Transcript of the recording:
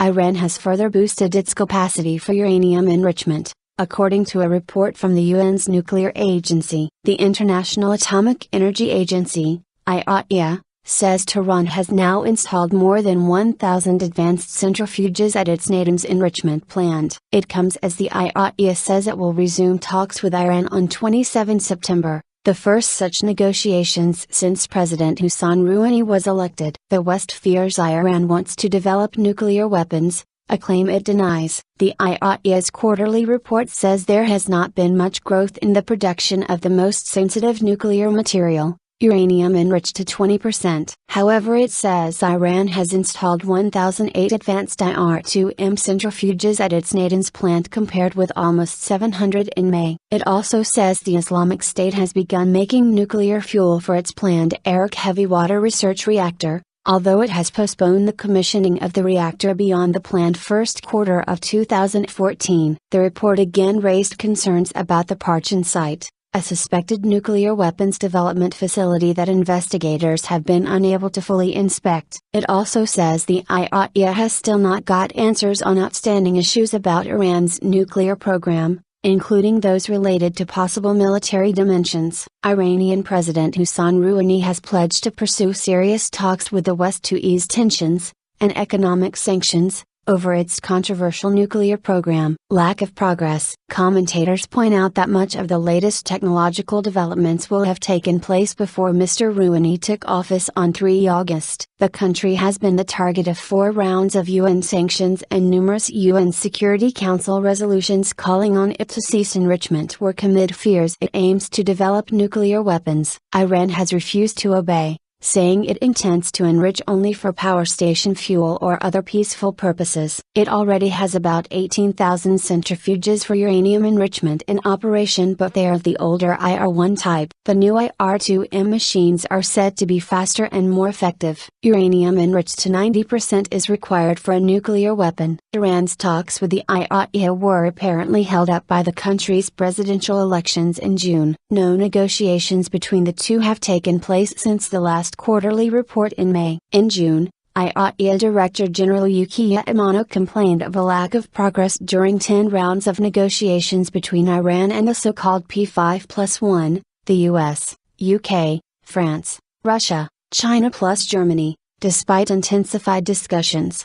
Iran has further boosted its capacity for uranium enrichment. According to a report from the UN's nuclear agency, the International Atomic Energy Agency, IAEA, says Tehran has now installed more than 1,000 advanced centrifuges at its Natanz enrichment plant. It comes as the IAEA says it will resume talks with Iran on 27 September, the first such negotiations since President Hassan Rouhani was elected. The West fears Iran wants to develop nuclear weapons, a claim it denies. The IAEA's quarterly report says there has not been much growth in the production of the most sensitive nuclear material, uranium enriched to 20%. However, it says Iran has installed 1,008 advanced IR-2M centrifuges at its Natanz plant compared with almost 700 in May. It also says the Islamic State has begun making nuclear fuel for its planned Arak heavy water research reactor, although it has postponed the commissioning of the reactor beyond the planned first quarter of 2014. The report again raised concerns about the Parchin site, a suspected nuclear weapons development facility that investigators have been unable to fully inspect. It also says the IAEA has still not got answers on outstanding issues about Iran's nuclear program, including those related to possible military dimensions. Iranian President Hassan Rouhani has pledged to pursue serious talks with the West to ease tensions, and economic sanctions, over its controversial nuclear program. Lack of progress. Commentators point out that much of the latest technological developments will have taken place before Mr. Rouhani took office on 3 August. The country has been the target of 4 rounds of UN sanctions and numerous UN Security Council resolutions calling on it to cease enrichment work amid fears it aims to develop nuclear weapons. Iran has refused to obey, saying it intends to enrich only for power station fuel or other peaceful purposes. It already has about 18,000 centrifuges for uranium enrichment in operation, but they are the older IR-1 type. The new IR-2M machines are said to be faster and more effective. Uranium enriched to 90% is required for a nuclear weapon. Iran's talks with the IAEA were apparently held up by the country's presidential elections in June. No negotiations between the two have taken place since the last quarterly report in May. In June, IAEA Director General Yukiya Amano complained of a lack of progress during 10 rounds of negotiations between Iran and the so-called P5+1, the US, UK, France, Russia, China plus Germany. Despite intensified discussions,